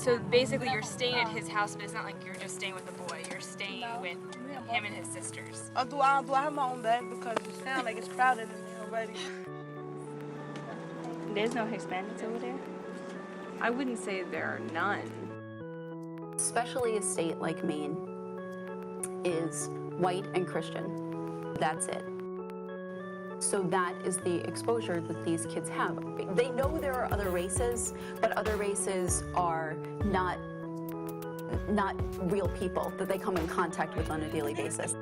So basically you're staying at his house, but it's not like you're just staying with the boy. You're staying with him and his sisters. Do I have my own bed? Because it sounds like it's crowded in there already. There's no Hispanics over there? I wouldn't say there are none. Especially a state like Maine is white and Christian. That's it. So that is the exposure that these kids have. They know there are other races, but other races are not real people that they come in contact with on a daily basis.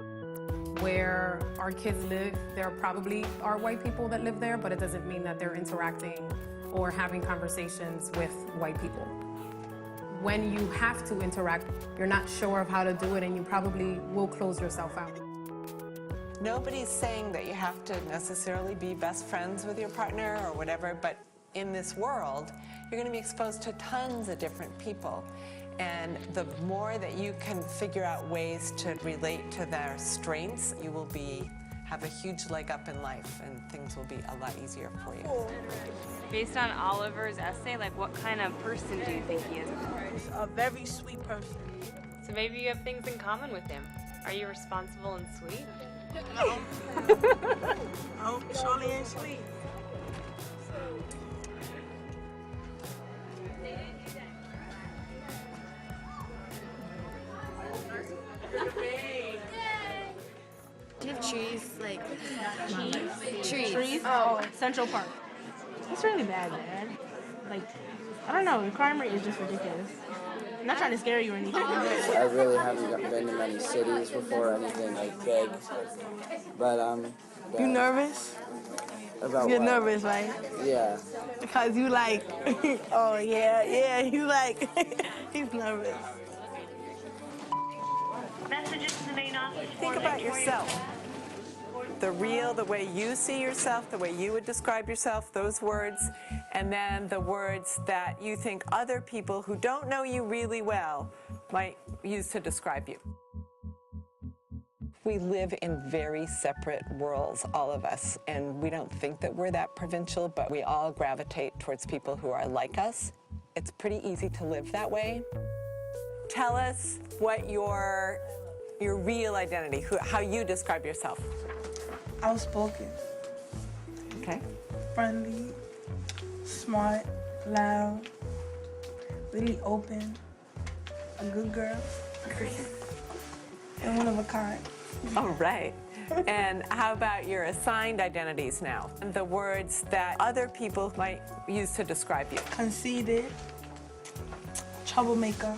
Where our kids live, there probably are white people that live there, but it doesn't mean that they're interacting or having conversations with white people. When you have to interact, you're not sure of how to do it, and you probably will close yourself out. Nobody's saying that you have to necessarily be best friends with your partner or whatever, but in this world, you're going to be exposed to tons of different people. And the more that you can figure out ways to relate to their strengths, you will have a huge leg up in life, and things will be a lot easier for you. Based on Oliver's essay, like what kind of person do you think he is? A very sweet person. So maybe you have things in common with him. Are you responsible and sweet? No. Oh, surely ain't sweet. Do you have trees, like trees? Trees? Oh, Central Park. It's really bad, man. Like, I don't know, the crime rate is just ridiculous. I'm not trying to scare you or anything. I really haven't been to many cities before, anything like big. But You nervous? About You're what? nervous, right? Yeah. Because you like, oh yeah, you like, he's nervous. Messages to the main office. Think about yourself. The way you see yourself, the way you would describe yourself, those words, and then the words that you think other people who don't know you really well might use to describe you. We live in very separate worlds, all of us, and we don't think that we're that provincial, but we all gravitate towards people who are like us. It's pretty easy to live that way. Tell us what your real identity, how you describe yourself. Outspoken. Okay. Friendly, smart, loud, really open, a good girl, and one of a kind. All right. And how about your assigned identities now? The words that other people might use to describe you. Conceited, troublemaker,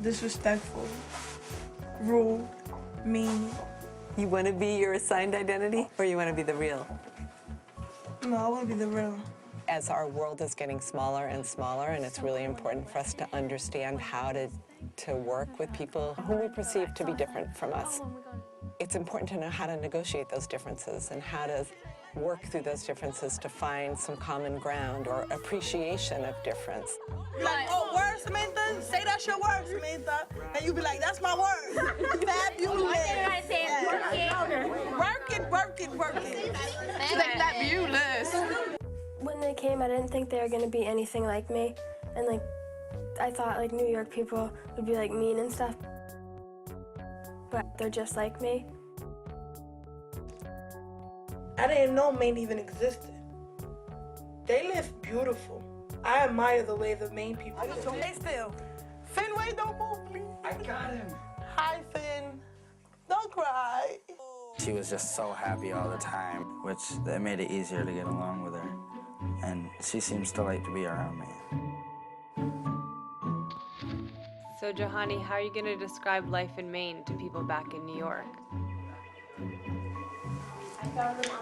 disrespectful, rude, mean. You want to be your assigned identity, or you want to be the real? No, I want to be the real. As our world is getting smaller and smaller, and it's really important for us to understand how to work with people who we perceive to be different from us. It's important to know how to negotiate those differences and how to work through those differences to find some common ground or appreciation of difference. Like, oh, word, Samantha? Say that's your word, Samantha. And you be like, that's my word. Fabulous. Work it. Fabulous. When they came, I didn't think they were going to be anything like me. And, like, I thought, like, New York people would be, like, mean and stuff. But they're just like me. I didn't know Maine even existed. They live beautiful. I admire the way the Maine people live. Stay still. Finn, wait, don't move, please. I got him. Hi, Finn. Don't cry. She was just so happy all the time, which that made it easier to get along with her. And she seems to like to be around me. So Johanny, how are you going to describe life in Maine to people back in New York?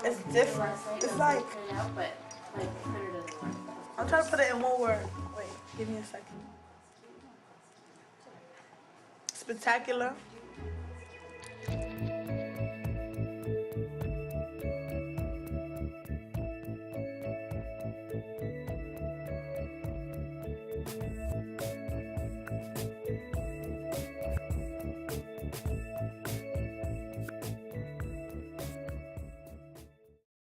It's different. It's like, I'm trying to put it in one word. Wait, give me a second. Spectacular.